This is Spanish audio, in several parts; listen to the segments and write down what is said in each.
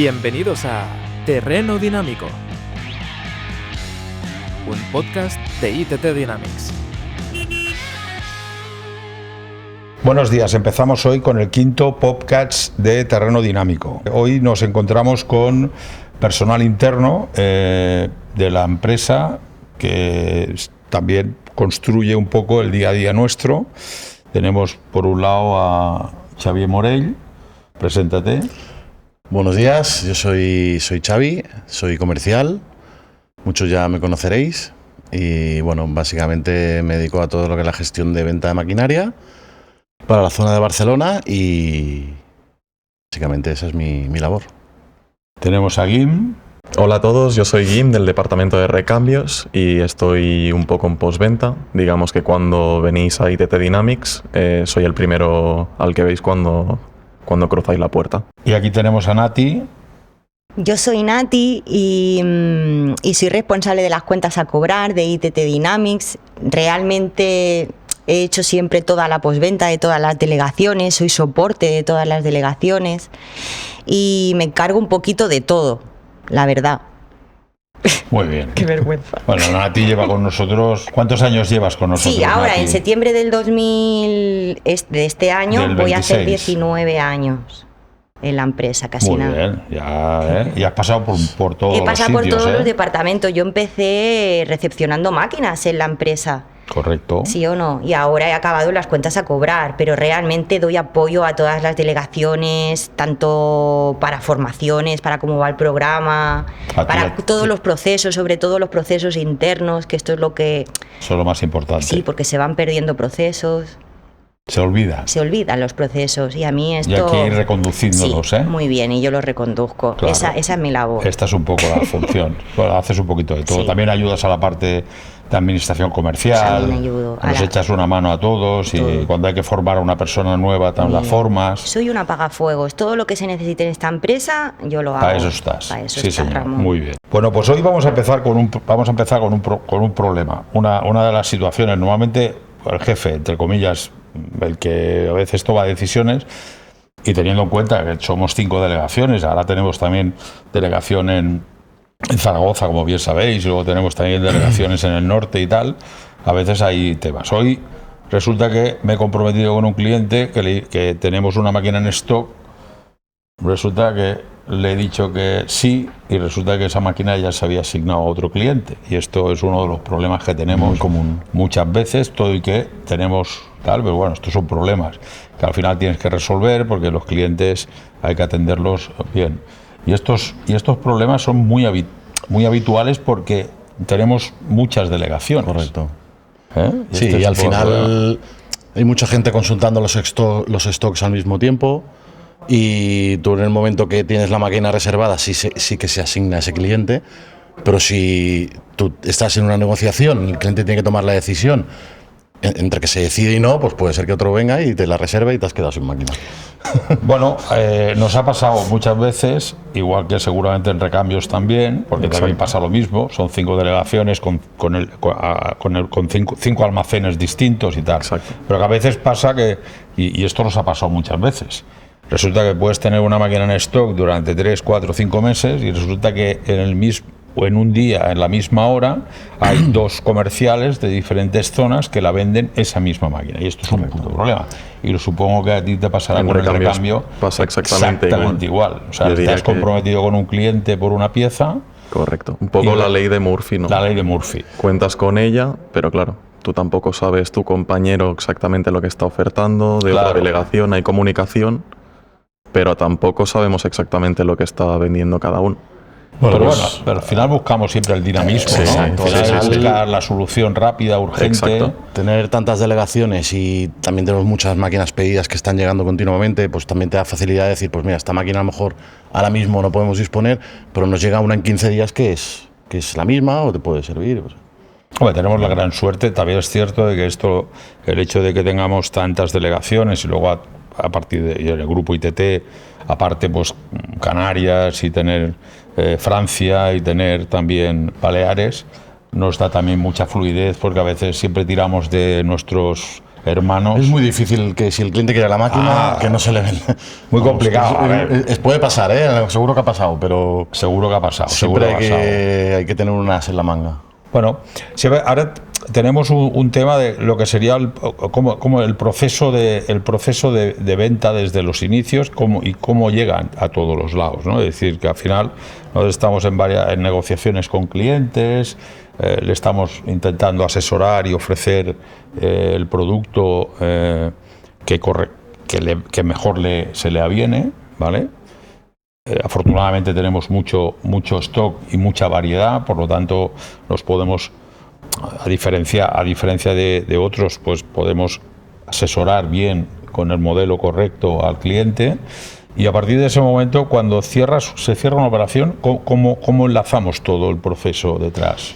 Bienvenidos a Terreno Dinámico, un podcast de ITT Dynamics. Buenos días, empezamos hoy con el quinto podcast de Terreno Dinámico. Hoy nos encontramos con personal interno de la empresa que también construye un poco el día a día nuestro. Tenemos por un lado a Xavier Morell. Preséntate. Buenos días, yo soy Xavi, soy comercial, muchos ya me conoceréis y bueno, básicamente me dedico a todo lo que es la gestión de venta de maquinaria para la zona de Barcelona y básicamente esa es mi labor. Tenemos a Guim. Hola a todos, yo soy Guim del departamento de recambios y estoy un poco en postventa. Digamos que cuando venís a ITT Dynamics soy el primero al que veis cuando cruzáis la puerta. Y aquí tenemos a Nati. Yo soy Nati y soy responsable de las cuentas a cobrar de ITT Dynamics. Realmente he hecho siempre toda la postventa de todas las delegaciones, soy soporte de todas las delegaciones y me encargo un poquito de todo, la verdad. Muy bien. Qué vergüenza. Bueno, Nati lleva con nosotros... ¿Cuántos años llevas con nosotros, Sí, ahora Nati? en septiembre del 2000, de este año, Del voy a hacer 26. 19 años en la empresa, casi Muy nada. bien, ya, y has pasado por todos He los pasado por sitios, todos los departamentos. Yo empecé recepcionando máquinas en la empresa. Correcto. ¿Sí o no? Y ahora he acabado las cuentas a cobrar, pero realmente doy apoyo a todas las delegaciones, tanto para formaciones, para cómo va el programa, para todos los procesos, sobre todo los procesos internos, que esto es lo que... Eso es lo más importante. Sí, porque se van perdiendo procesos. Se olvida. Se olvidan los procesos y a mí esto... Y hay que ir reconduciéndolos, sí, ¿eh? Muy bien, y yo los reconduzco. Claro. Esa es mi labor. Esta es un poco la función. Bueno, haces un poquito de todo. Sí. También ayudas a la parte de administración comercial. También ayudo. Nos echas una mano a todos y Todo. cuando hay que formar a una persona nueva, también la Mira, formas. Soy un apagafuegos. Todo lo que se necesite en esta empresa, yo lo hago. Para eso estás. Para eso Sí, está, señor. Ramón. Muy bien. Bueno, pues hoy vamos a empezar con un problema. Una de las situaciones, normalmente el jefe, entre comillas, el que a veces toma decisiones, y teniendo en cuenta que somos 5 delegaciones, ahora tenemos también delegación en Zaragoza, como bien sabéis, y luego tenemos también delegaciones en el norte y tal, a veces hay temas. Hoy resulta que me he comprometido con un cliente que tenemos una máquina en stock. Resulta que le he dicho que sí y resulta que esa máquina ya se había asignado a otro cliente, y esto es uno de los problemas que tenemos Muy común. muchas veces, todo y que tenemos tal, pero bueno, estos son problemas que al final tienes que resolver porque los clientes hay que atenderlos bien. Y estos problemas son muy habituales porque tenemos muchas delegaciones. Correcto. Y Sí, este y es al un poco el problema. final hay mucha gente consultando los stocks al mismo tiempo y tú en el momento que tienes la máquina reservada sí que se asigna a ese cliente, pero si tú estás en una negociación, el cliente tiene que tomar la decisión entre que se decide y no, pues puede ser que otro venga y te la reserve y te has quedado sin máquina. Bueno, nos ha pasado muchas veces, igual que seguramente en recambios también, porque también pasa lo mismo, son 5 delegaciones con 5 almacenes distintos y tal. Exacto. Pero que a veces pasa que, y esto nos ha pasado muchas veces, resulta que puedes tener una máquina en stock durante 3, 4, 5 meses y resulta que en un día, en la misma hora, hay 2 comerciales de diferentes zonas que la venden esa misma máquina. Y esto es un puto problema. Y lo supongo que a ti te pasará En con el recambios recambio. pasa exactamente igual. O sea, Yo te diría has que- comprometido con un cliente por una pieza, Correcto. Un poco Y la ley de Murphy, ¿no? la ley de Murphy. Cuentas con ella, pero claro, tú tampoco sabes tu compañero exactamente lo que está ofertando, de Claro. otra delegación hay comunicación, pero tampoco sabemos exactamente lo que está vendiendo cada uno. Pero Pues- bueno, pero al final buscamos siempre el dinamismo, Sí, ¿no? sí, Al final sí, es sí. buscar la solución rápida, urgente. Exacto. Tener tantas delegaciones y también tenemos muchas máquinas pedidas que están llegando continuamente, pues también te da facilidad de decir, pues mira, esta máquina a lo mejor ahora mismo no podemos disponer, pero nos llega una en 15 días que es la misma o te puede servir. Pues. Hombre, tenemos la gran suerte, también es cierto, de que el hecho de que tengamos tantas delegaciones y luego a partir del grupo ITT, aparte pues Canarias y tener Francia y tener también Baleares, nos da también mucha fluidez porque a veces siempre tiramos de nuestros hermanos. Es muy difícil que si el cliente quiere la máquina, que no se le venda. Muy complicado. A ver. Puede pasar, seguro que ha pasado, pero Seguro que ha pasado. siempre seguro que ha pasado. hay que tener un as en la manga. Bueno, ahora tenemos un tema de lo que sería como el proceso de venta desde los inicios y cómo llegan a todos los lados, ¿no? Es decir, que al final nosotros estamos en negociaciones con clientes, le estamos intentando asesorar y ofrecer el producto que mejor se le aviene, ¿vale? Afortunadamente tenemos mucho stock y mucha variedad, por lo tanto nos podemos, a diferencia de otros, pues podemos asesorar bien con el modelo correcto al cliente, y a partir de ese momento, cuando se cierra una operación, ¿cómo enlazamos todo el proceso detrás?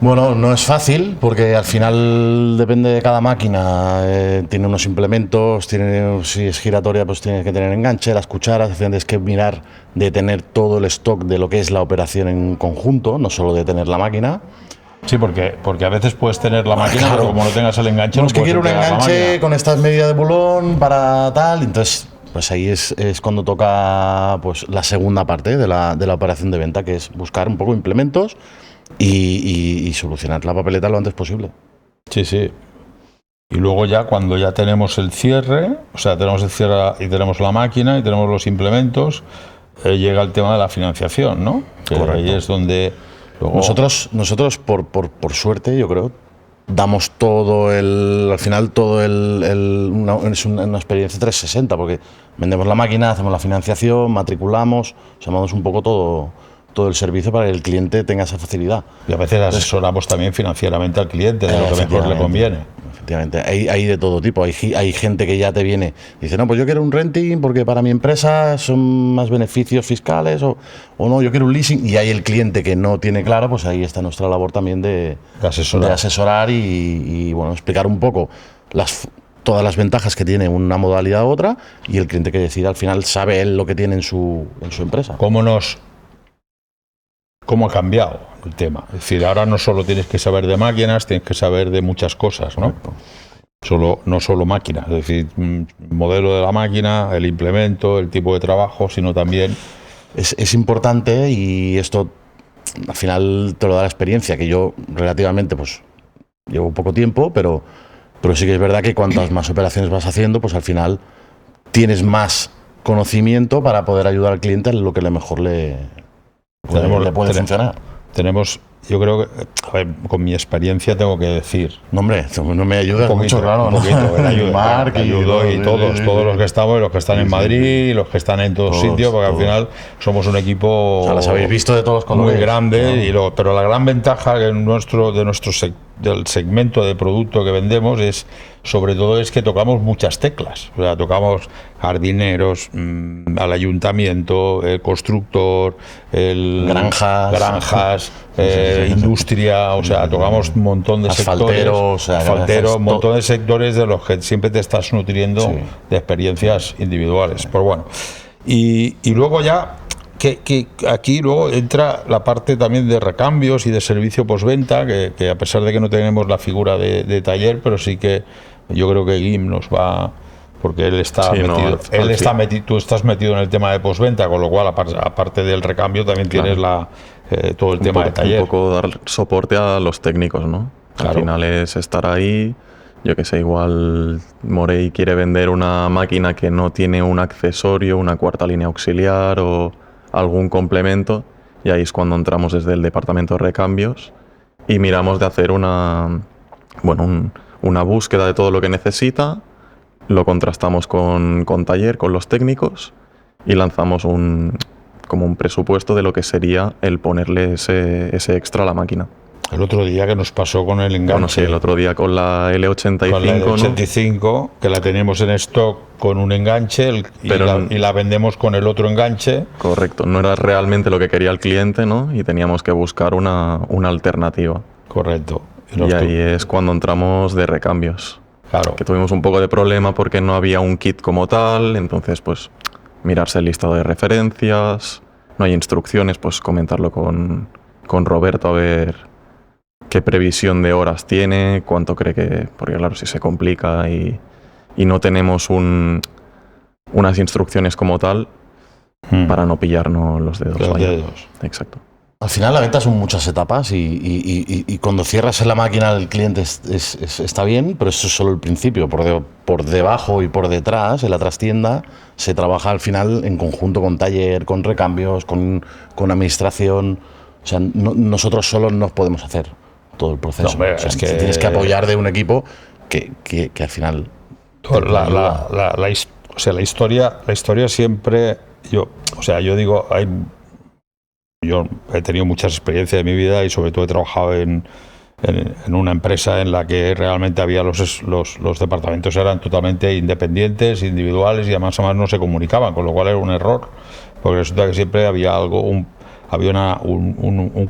Bueno, no es fácil porque al final depende de cada máquina. Tiene unos implementos, si es giratoria pues tienes que tener enganche, las cucharas, tienes que mirar de tener todo el stock de lo que es la operación en conjunto, no solo de tener la máquina. Sí, porque a veces puedes tener la máquina, claro, pero como no tengas el enganche, no no es que puedes quiero un entregar la enganche máquina. con estas medidas de bulón para tal, entonces pues ahí es cuando toca pues la segunda parte de la operación de venta, que es buscar un poco implementos y solucionar la papeleta lo antes posible. Sí, sí. Y luego ya cuando ya tenemos el cierre, o sea, tenemos el cierre y tenemos la máquina y tenemos los implementos, llega el tema de la financiación, ¿no? Que Correcto. ahí es donde luego... Nosotros por suerte, yo creo, damos al final es una experiencia 360, porque vendemos la máquina, hacemos la financiación, matriculamos, llamamos un poco todo el servicio para que el cliente tenga esa facilidad. Y a veces asesoramos también financieramente al cliente de lo que mejor le conviene. Efectivamente, hay de todo tipo. Hay gente que ya te viene y dice, no, pues yo quiero un renting porque para mi empresa son más beneficios fiscales, o no, yo quiero un leasing. Y hay el cliente que no tiene claro, pues ahí está nuestra labor también de asesorar y bueno, explicar un poco todas las ventajas que tiene una modalidad u otra, y el cliente que decida al final sabe él lo que tiene en su empresa. ¿Cómo ha cambiado el tema? Es decir, ahora no solo tienes que saber de máquinas, tienes que saber de muchas cosas, ¿no? No solo máquinas, es decir, modelo de la máquina, el implemento, el tipo de trabajo, sino también... Es importante, y esto al final te lo da la experiencia, que yo relativamente pues llevo poco tiempo, pero sí que es verdad que cuantas más operaciones vas haciendo, pues al final tienes más conocimiento para poder ayudar al cliente en lo que mejor le puede funcionar. Yo creo que, a ver, con mi experiencia tengo que decir... No, hombre, no me ayudas mucho, claro. Un poquito, Marc y todos los que estamos, y los que están en Madrid, y los que están en todos sitios, porque al final somos un equipo... O sea, las habéis visto de todos los colores. Muy grande, ¿no? Pero la gran ventaja del segmento de producto que vendemos sobre todo es que tocamos muchas teclas. O sea, tocamos jardineros, al ayuntamiento, el constructor, granjas, industria, o sea, tocamos un montón de asfalteros, sectores, un montón de sectores de los que siempre te estás nutriendo de experiencias individuales. Pues bueno, y luego ya que aquí luego entra la parte también de recambios y de servicio postventa, que a pesar de que no tenemos la figura de taller, pero sí que yo creo que Guim nos va, porque él está metido, tú estás metido en el tema de postventa, con lo cual aparte del recambio también tienes todo el tema de taller. Un poco dar soporte a los técnicos, ¿no? Claro. Al final es estar ahí. Yo que sé, igual Morey quiere vender una máquina que no tiene un accesorio, una cuarta línea auxiliar o algún complemento, y ahí es cuando entramos desde el departamento de recambios y miramos de hacer una búsqueda de todo lo que necesita, lo contrastamos con taller, con los técnicos, y lanzamos como un presupuesto de lo que sería el ponerle ese extra a la máquina. El otro día que nos pasó con el enganche. Bueno, sí, el otro día con la L85. Con la L85, ¿no? Que la tenemos en stock con un enganche y la vendemos con el otro enganche. Correcto, no era realmente lo que quería el cliente, ¿no? Y teníamos que buscar una alternativa. Correcto. Y ahí es cuando entramos de recambios. Claro. Que tuvimos un poco de problema porque no había un kit como tal, entonces pues mirarse el listado de referencias, no hay instrucciones, pues comentarlo con Roberto a ver qué previsión de horas tiene, cuánto cree que... Porque claro, si se complica y no tenemos unas instrucciones como tal para no pillarnos los dedos. Los vaya. dedos. Exacto. Al final la venta son muchas etapas y cuando cierras en la máquina el cliente está bien, pero eso es solo el principio. Por debajo y por detrás, en la trastienda, se trabaja al final en conjunto con taller, con recambios, con administración. O sea, nosotros solos no podemos hacer todo el proceso. No, hombre, o sea, es que- te tienes que apoyar de un equipo que al final... La historia siempre, yo digo, yo he tenido muchas experiencias en mi vida y sobre todo he trabajado en una empresa en la que realmente había los departamentos eran totalmente independientes, individuales y además no se comunicaban, con lo cual era un error, porque resulta que siempre había un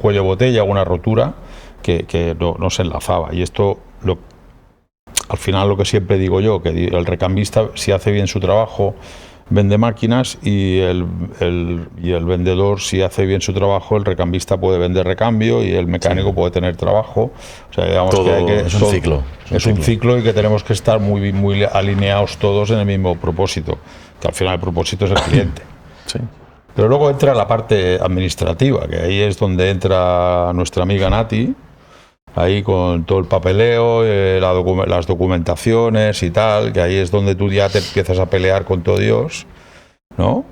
cuello de botella, una rotura que no se enlazaba. Y esto, al final, lo que siempre digo yo, que el recambista, si hace bien su trabajo, vende máquinas, y el vendedor, si hace bien su trabajo, el recambista puede vender recambio y el mecánico puede tener trabajo. O sea, digamos Todo que hay que, es un ciclo. Es un ciclo y que tenemos que estar muy alineados todos en el mismo propósito, que al final el propósito es el cliente. Sí. Pero luego entra la parte administrativa, que ahí es donde entra nuestra amiga Nati, ahí con todo el papeleo, las documentaciones y tal, que ahí es donde tú ya te empiezas a pelear con todo Dios, ¿no?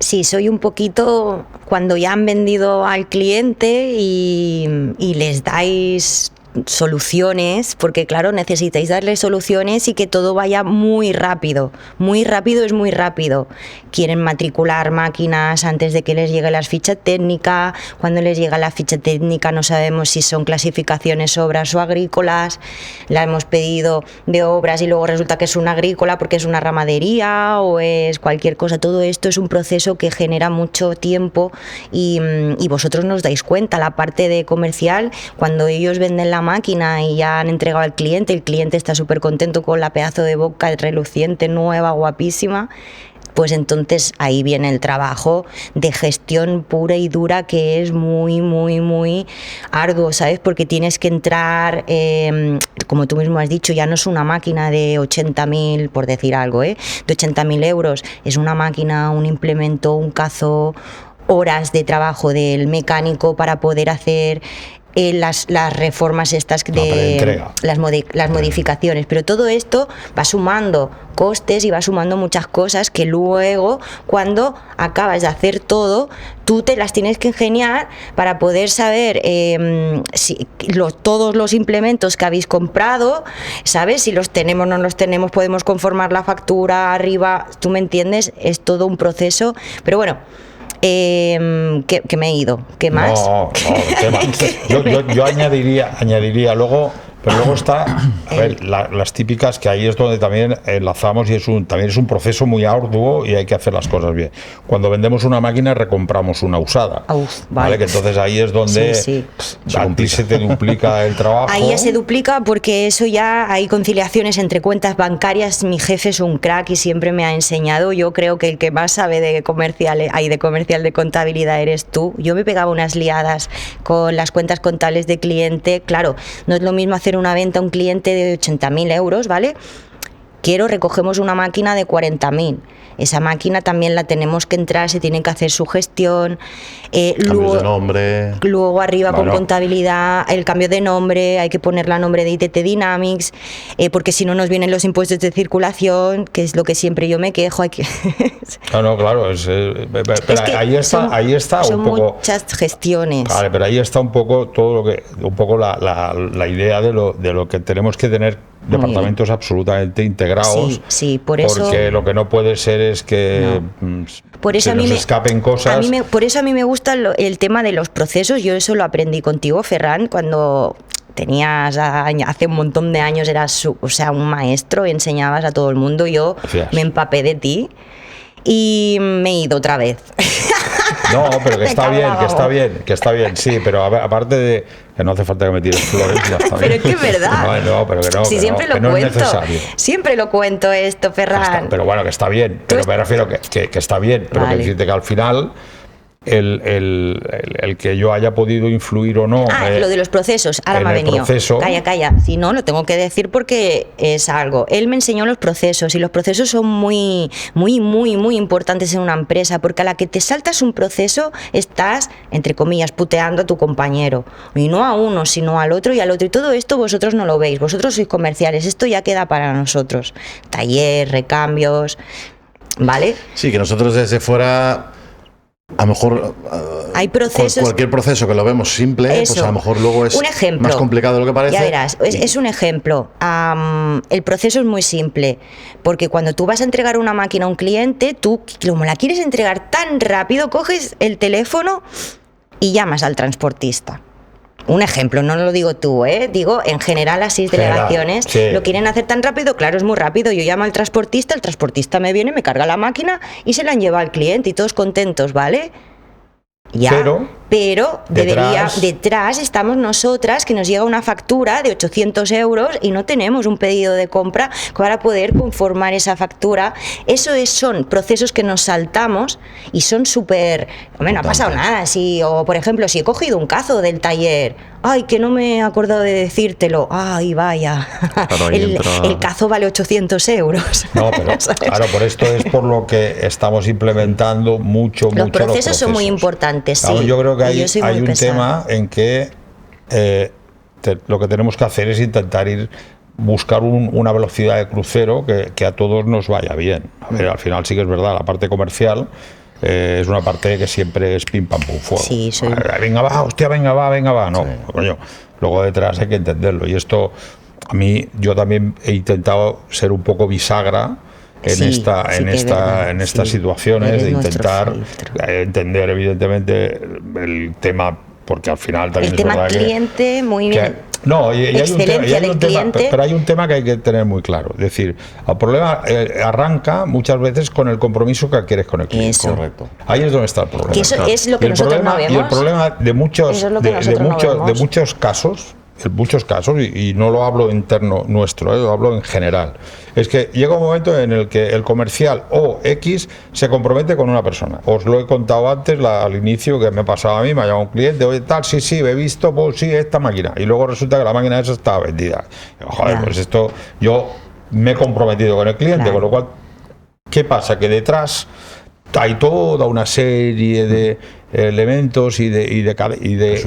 Sí, soy un poquito cuando ya han vendido al cliente y les dais soluciones, porque claro, necesitáis darle soluciones y que todo vaya muy rápido es muy rápido. Quieren matricular máquinas antes de que les llegue la ficha técnica. Cuando les llega la ficha técnica no sabemos si son clasificaciones obras o agrícolas. La hemos pedido de obras y luego resulta que es una agrícola porque es una ramadería o es cualquier cosa. Todo esto es un proceso que genera mucho tiempo y vosotros nos dais cuenta. La parte de comercial, cuando ellos venden la máquina y ya han entregado al cliente, el cliente está súper contento con la pedazo de boca reluciente, nueva, guapísima, pues entonces ahí viene el trabajo de gestión pura y dura, que es muy arduo, ¿sabes? Porque tienes que entrar, como tú mismo has dicho, ya no es una máquina de 80.000, por decir algo, de 80.000 euros, es una máquina, un implemento, un cazo, horas de trabajo del mecánico para poder hacer las reformas estas de las modificaciones, pero todo esto va sumando costes y va sumando muchas cosas que luego, cuando acabas de hacer todo, tú te las tienes que ingeniar para poder saber todos los implementos que habéis comprado, ¿sabes? Si los tenemos, no los tenemos, podemos conformar la factura arriba, ¿tú me entiendes? Es todo un proceso, pero bueno. Que me he ido. ¿Qué más? No, ¿qué más? Yo añadiría luego, pero luego está, a ver, las típicas, que ahí es donde también enlazamos y también es un proceso muy arduo y hay que hacer las cosas bien. Cuando vendemos una máquina, recompramos una usada. ¿Vale? Que entonces ahí es donde a ti se te duplica el trabajo. Ahí ya se duplica, porque eso ya hay conciliaciones entre cuentas bancarias. Mi jefe es un crack y siempre me ha enseñado. Yo creo que el que más sabe de comercial de contabilidad eres tú. Yo me pegaba unas liadas con las cuentas contables de cliente. Claro, no es lo mismo hacer una venta a un cliente de 80.000 euros, ¿vale? Recogemos una máquina de 40.000. Esa máquina también la tenemos que entrar, se tiene que hacer su gestión. Cambios de nombre. Luego arriba con contabilidad, el cambio de nombre, hay que ponerle a nombre de ITT Dynamics, porque si no nos vienen los impuestos de circulación, que es lo que siempre yo me quejo. No, claro, pero que ahí está son un poco muchas gestiones. Vale, pero ahí está un poco todo un poco la idea de lo que tenemos que tener. Departamentos absolutamente integrados. Sí, por eso. Porque lo que no puede ser es que por eso se nos escapen cosas. Por eso a mí me gusta el tema de los procesos. Yo eso lo aprendí contigo, Ferran, cuando tenías hace un montón de años, eras un maestro, enseñabas a todo el mundo. Yo me empapé de ti y me he ido otra vez. No, pero que está bien, sí, pero aparte de que no hace falta que me tires flores, ya está bien. Pero es que es verdad. No, pero que no, sí, que siempre no, lo que cuento. No es necesario. Siempre lo cuento esto, Ferran. Pero bueno, que está bien. Pero me refiero que está bien, pero que decirte que al final el que yo haya podido influir o no. Lo de los procesos, ahora en me ha el venido. proceso. Calla. Si no, lo tengo que decir porque es algo. Él me enseñó los procesos y los procesos son muy importantes en una empresa, porque a la que te saltas un proceso estás, entre comillas, puteando a tu compañero. Y no a uno, sino al otro y al otro. Y todo esto vosotros no lo veis, vosotros sois comerciales, esto ya queda para nosotros. Taller, recambios, ¿vale? Sí, que nosotros desde fuera... A lo mejor hay procesos, cualquier proceso que lo vemos simple, eso, pues a lo mejor luego es un ejemplo, más complicado de lo que parece. Ya verás, es un ejemplo. El proceso es muy simple, porque cuando tú vas a entregar una máquina a un cliente, tú, como la quieres entregar tan rápido, coges el teléfono y llamas al transportista. Un ejemplo, no lo digo tú, digo en general las 6 delegaciones sí. Lo quieren hacer tan rápido, claro, es muy rápido. Yo llamo al transportista, el transportista me viene, me carga la máquina y se la han llevado al cliente y todos contentos, ¿vale? Ya, pero detrás estamos nosotras, que nos llega una factura de 800 euros y no tenemos un pedido de compra para poder conformar esa factura. Son procesos que nos saltamos y son súper... Hombre, no ha pasado nada. O, por ejemplo, si he cogido un cazo del taller, ay, que no me he acordado de decírtelo, ay, vaya, el cazo vale 800 euros. No, pero claro, por esto es por lo que estamos implementando mucho los procesos son muy importantes, claro, sí. Yo creo que hay un tema en que lo que tenemos que hacer es intentar buscar una velocidad de crucero que a todos nos vaya bien. A ver, al final sí que es verdad, la parte comercial es una parte que siempre es pim pam pum fuego. Sí, venga va. No, sí. Coño, luego detrás hay que entenderlo. Y esto, a mí, yo también he intentado ser un poco bisagra en estas situaciones, de intentar entender evidentemente el tema, porque al final también el es tema verdad cliente, muy bien. No, y Excelencia hay un del tema, cliente. pero hay un tema que hay que tener muy claro. Es decir, el problema arranca muchas veces con el compromiso que adquieres con el cliente. Eso. Correcto. Ahí es donde está el problema. Que eso es lo que nosotros no vemos. Y el problema de muchos casos, y no lo hablo interno nuestro, lo hablo en general, es que llega un momento en el que el comercial o X se compromete con una persona. Os lo he contado antes al inicio, que me pasaba a mí, me ha llamado un cliente, oye, tal, sí, he visto, pues sí, esta máquina, y luego resulta que la máquina esa estaba vendida. Y digo, joder, pues esto, yo me he comprometido con el cliente, con lo cual, ¿qué pasa? Que detrás hay toda una serie de elementos y de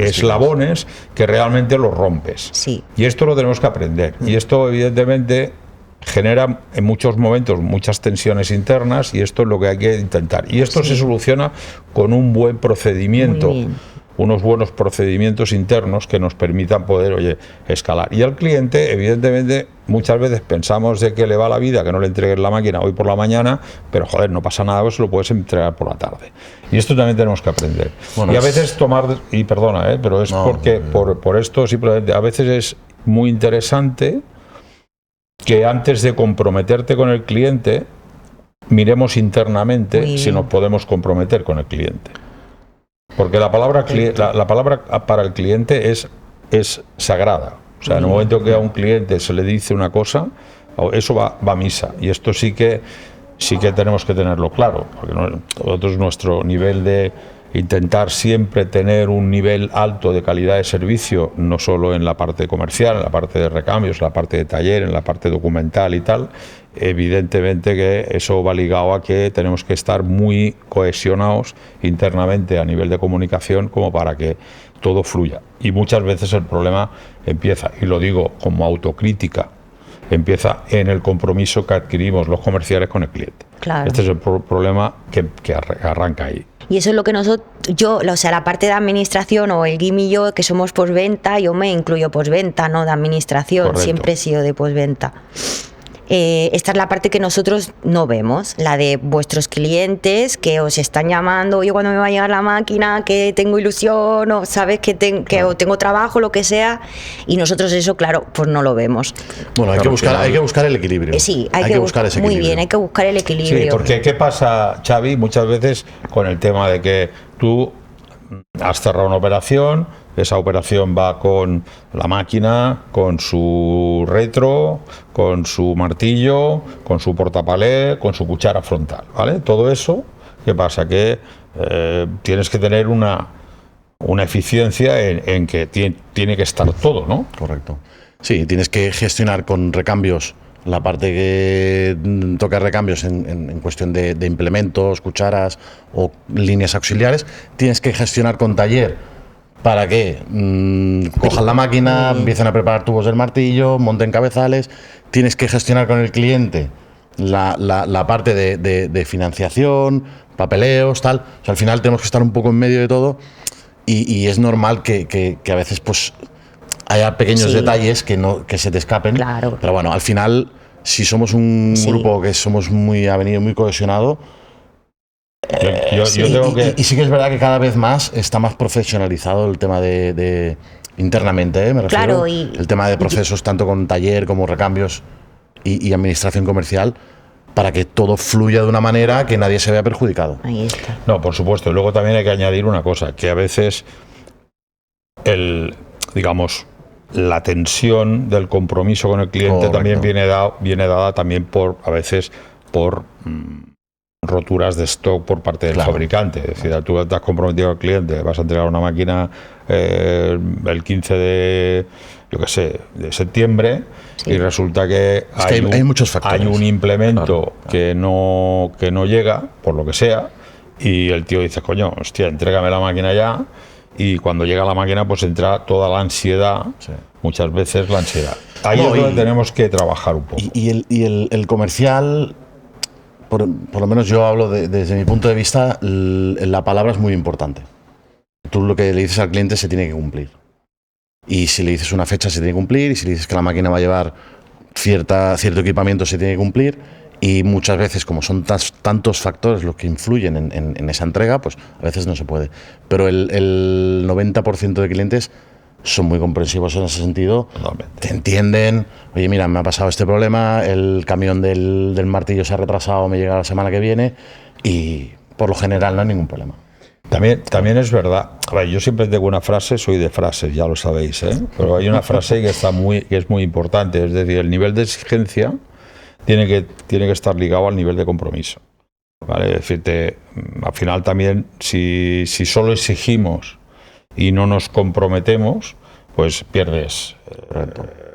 eslabones que realmente los rompes. Sí. Y esto lo tenemos que aprender. Y esto, evidentemente, genera en muchos momentos muchas tensiones internas, y esto es lo que hay que intentar. Y esto se soluciona con un buen procedimiento. Unos buenos procedimientos internos que nos permitan poder, escalar. Y al cliente, evidentemente, muchas veces pensamos de que le va la vida que no le entregues la máquina hoy por la mañana, pero joder, no pasa nada, pues lo puedes entregar por la tarde. Y esto también tenemos que aprender. Bueno, y a veces perdona, pero es porque por esto simplemente, a veces es muy interesante que antes de comprometerte con el cliente, miremos internamente si nos podemos comprometer con el cliente. Porque la palabra para el cliente es sagrada. O sea, en el momento que a un cliente se le dice una cosa, eso va a misa. Y esto sí que tenemos que tenerlo claro. Porque nosotros, nuestro nivel de intentar siempre tener un nivel alto de calidad de servicio, no solo en la parte comercial, en la parte de recambios, en la parte de taller, en la parte documental y tal, evidentemente que eso va ligado a que tenemos que estar muy cohesionados internamente a nivel de comunicación como para que todo fluya. Y muchas veces el problema empieza, y lo digo como autocrítica, empieza en el compromiso que adquirimos los comerciales con el cliente. Claro. Este es el problema que arranca ahí. Y eso es lo que la parte de administración, o el Guim y yo, que somos postventa, yo me incluyo postventa, no de administración. Correcto. Siempre he sido de postventa. Esta es la parte que nosotros no vemos, la de vuestros clientes que os están llamando, oye, ¿cuándo me va a llegar la máquina? Que tengo ilusión, o sabes que tengo trabajo, lo que sea, y nosotros eso, claro, pues no lo vemos. Bueno, hay que buscar el equilibrio. Sí, hay que buscar ese equilibrio. Muy bien, hay que buscar el equilibrio. Sí, porque ¿qué pasa, Xavi? Muchas veces con el tema de que tú has cerrado una operación, esa operación va con la máquina, con su retro, con su martillo, con su portapalé, con su cuchara frontal, ¿vale? Todo eso ¿Qué pasa? Que tienes que tener una eficiencia en que tiene que estar todo, ¿no? Correcto. Sí, tienes que gestionar con recambios la parte que toca recambios en cuestión de implementos, cucharas o líneas auxiliares. Tienes que gestionar con taller para que cojan la máquina, empiecen a preparar tubos del martillo, monten cabezales. Tienes que gestionar con el cliente la parte de financiación, papeleos, tal. O sea, al final tenemos que estar un poco en medio de todo y es normal que a veces pues haya pequeños detalles que se te escapen. Claro. Pero bueno, al final, si somos un grupo que somos muy avenido, muy cohesionado, Yo tengo que... y sí que es verdad que cada vez más está más profesionalizado el tema de internamente, me refiero. Claro, el tema de procesos tanto con taller como recambios y administración comercial, para que todo fluya de una manera que nadie se vea perjudicado. Ahí está. No, por supuesto. Y luego también hay que añadir una cosa, que a veces digamos, la tensión del compromiso con el cliente también viene dada también a veces por roturas de stock por parte del fabricante. Es decir, tú te has comprometido al cliente, vas a entregar una máquina el 15 de septiembre, y resulta que hay muchos factores. Hay un implemento que no llega, por lo que sea, y el tío dice, coño, hostia, entrégame la máquina ya. Y cuando llega la máquina, pues entra toda la ansiedad, muchas veces la ansiedad. Ahí es donde tenemos que trabajar un poco. Y el comercial, por lo menos yo hablo desde mi punto de vista, la palabra es muy importante. Tú lo que le dices al cliente se tiene que cumplir. Y si le dices una fecha se tiene que cumplir, y si le dices que la máquina va a llevar cierto equipamiento se tiene que cumplir. Y muchas veces, como son tantos factores los que influyen en esa entrega, pues a veces no se puede. Pero el 90% de clientes son muy comprensivos en ese sentido. Totalmente. Te entienden. Oye, mira, me ha pasado este problema, el camión del martillo se ha retrasado, me llega la semana que viene, y por lo general no hay ningún problema. También es verdad. A ver, yo siempre tengo una frase, soy de frases, ya lo sabéis, ¿eh? Pero hay una frase que es muy importante. Es decir, el nivel de exigencia tiene que estar ligado al nivel de compromiso. ¿Vale? Es decir, al final también, si solo exigimos y no nos comprometemos, pues pierdes.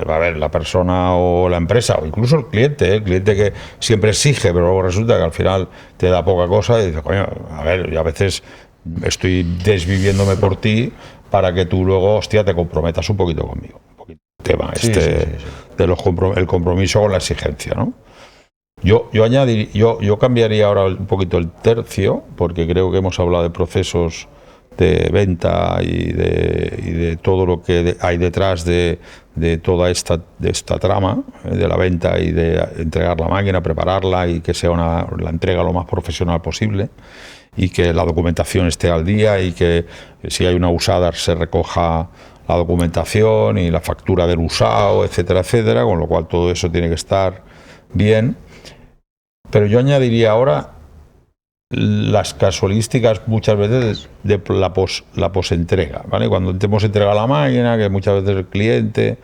A ver, la persona o la empresa, o incluso el cliente que siempre exige, pero luego resulta que al final te da poca cosa y dices, coño, a ver, yo a veces estoy desviviéndome por ti para que tú luego, hostia, te comprometas un poquito conmigo. Tema el compromiso con la exigencia, ¿no? Yo cambiaría ahora un poquito el tercio, porque creo que hemos hablado de procesos de venta y de todo lo que hay detrás de toda esta trama de la venta y de entregar la máquina, prepararla y que sea la entrega lo más profesional posible, y que la documentación esté al día, y que si hay una usada se recoja la documentación y la factura del usado, etcétera, etcétera, con lo cual todo eso tiene que estar bien. Pero yo añadiría ahora las casualísticas muchas veces de la posentrega, ¿vale? Cuando hemos entregado la máquina, que muchas veces el cliente,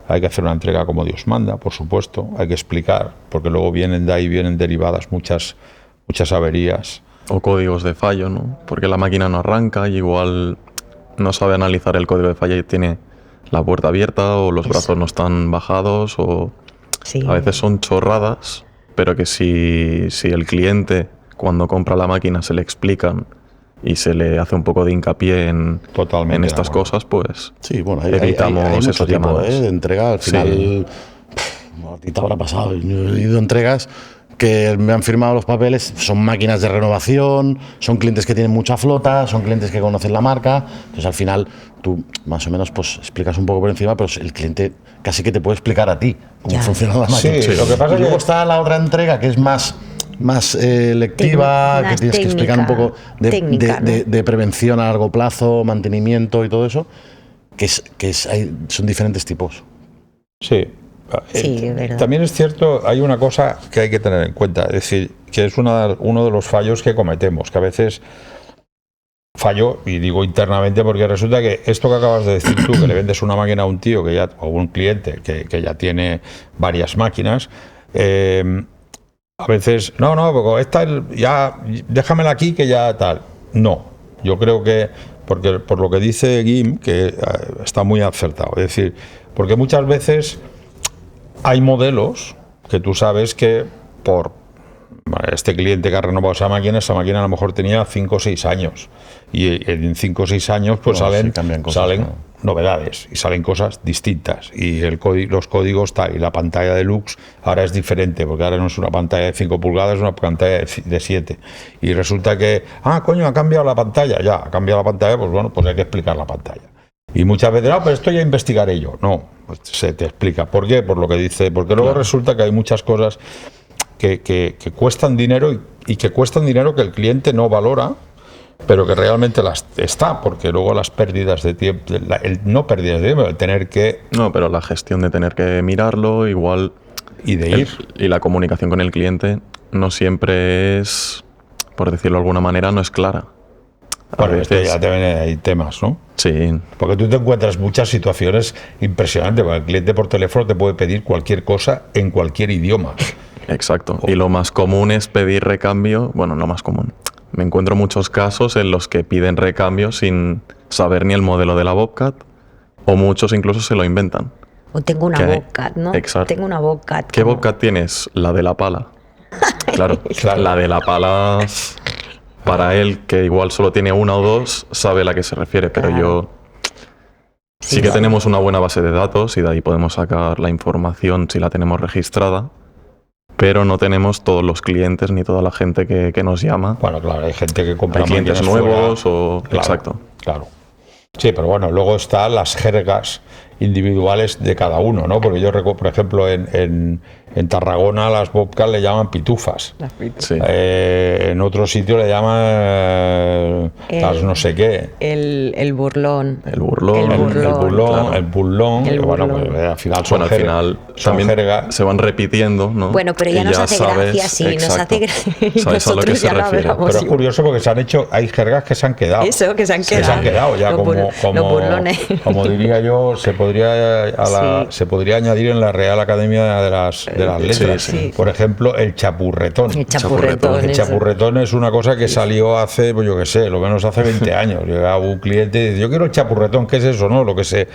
hay que hacer una entrega como Dios manda, por supuesto, hay que explicar, porque luego vienen derivadas muchas averías. O códigos de fallo, ¿no? Porque la máquina no arranca y igual no sabe analizar el código de fallo y tiene la puerta abierta, o los brazos no están bajados, o a veces son chorradas, pero que si el cliente cuando compra la máquina se le explican y se le hace un poco de hincapié en estas cosas, pues sí, bueno, evitamos hay mucho esos tipo llamados. de entrega. Al final, a ti te habrá pasado. Yo he ido a entregas que me han firmado los papeles, son máquinas de renovación, son clientes que tienen mucha flota, son clientes que conocen la marca. Entonces al final tú más o menos pues explicas un poco por encima, pero el cliente casi que te puede explicar a ti cómo funciona la máquina. Sí, lo que pasa es que luego está la otra entrega que es más lectiva, que tienes que explicar un poco de prevención a largo plazo, mantenimiento y todo eso, son diferentes tipos. Sí. Sí, verdad. También es cierto, hay una cosa que hay que tener en cuenta, es decir, que es uno de los fallos que cometemos, que a veces fallo, y digo internamente, porque resulta que esto que acabas de decir tú, que le vendes una máquina a un tío o un cliente que ya tiene varias máquinas, A veces, porque ya, déjamela aquí que ya tal. No, yo creo que, porque por lo que dice Guim, que está muy acertado. Es decir, porque muchas veces hay modelos que tú sabes que por este cliente que ha renovado esa máquina a lo mejor tenía 5 o 6 años. Y en 5 o 6 años pues salen novedades y salen cosas distintas. Y los códigos tal, y la pantalla deluxe ahora es diferente, porque ahora no es una pantalla de 5 pulgadas, es una pantalla de 7. Y resulta que, ha cambiado la pantalla. Ya, ha cambiado la pantalla, pues bueno, pues hay que explicar la pantalla. Y muchas veces, pero esto ya investigaré yo. No, pues se te explica. ¿Por qué? Por lo que dice, porque luego resulta que hay muchas cosas que cuestan dinero y que cuestan dinero que el cliente no valora, pero que realmente está, porque luego las pérdidas de tiempo, no pérdidas de tiempo, el tener que... No, pero la gestión de tener que mirarlo, igual... Y de ir. Y la comunicación con el cliente no siempre es, por decirlo de alguna manera, no es clara. Bueno, ya te ven ahí temas, ¿no? Sí. Porque tú te encuentras muchas situaciones impresionantes, porque el cliente por teléfono te puede pedir cualquier cosa en cualquier idioma. Exacto. Y lo más común es pedir recambio. Bueno, lo más común. Me encuentro muchos casos en los que piden recambio sin saber ni el modelo de la Bobcat, o muchos incluso se lo inventan. O tengo una Bobcat, ¿no? Exacto. Tengo una Bobcat. ¿Qué Bobcat tienes? La de la pala. Claro, la de la pala, para él, que igual solo tiene una o dos, sabe a la que se refiere, pero yo... Sí que tenemos una buena base de datos y de ahí podemos sacar la información si la tenemos registrada, pero no tenemos todos los clientes ni toda la gente que nos llama. Bueno, claro, hay gente que compra clientes nuevos fuera. o... Claro, exacto. Claro. Sí, pero bueno, luego están las jergas individuales de cada uno, ¿no? Porque yo recuerdo, por ejemplo, en Tarragona las Bobcat le llaman pitufas. Sí. En otro sitio le llaman las no sé qué. El burlón. El burlón. El burlón. Bueno, pues al final son al final también jergas. Se van repitiendo, ¿no? Bueno, pero ya nos hace gracia, sí, nos hace gracia. Sabes a lo que se refiere. Pero es curioso porque hay jergas que se han quedado. Eso, que se han quedado. Que se han quedado ya los burlones. Como diría yo, se podría añadir en la Real Academia de las Letras. Sí. Por ejemplo, el chapurretón. El chapurretón. El chapurretón es una cosa que salió hace, pues yo qué sé, lo menos hace 20 años. Llegaba un cliente y dice, yo quiero el chapurretón. ¿Qué es eso? ¿No? Lo que se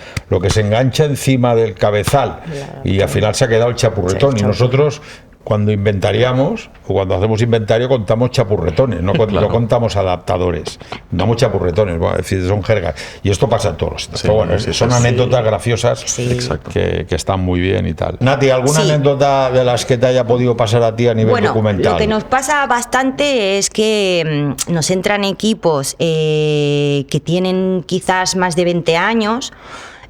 engancha encima del cabezal. Y al final se ha quedado el chapurretón. Y nosotros, cuando inventaríamos, o cuando hacemos inventario, contamos chapurretones, no contamos adaptadores, contamos chapurretones, bueno, es decir, son jergas. Y esto pasa en todos los sitios. Pero bueno, son anécdotas graciosas que están muy bien y tal. Nati, ¿alguna anécdota de las que te haya podido pasar a ti a nivel documental? Lo que nos pasa bastante es que nos entran equipos que tienen quizás más de 20 años,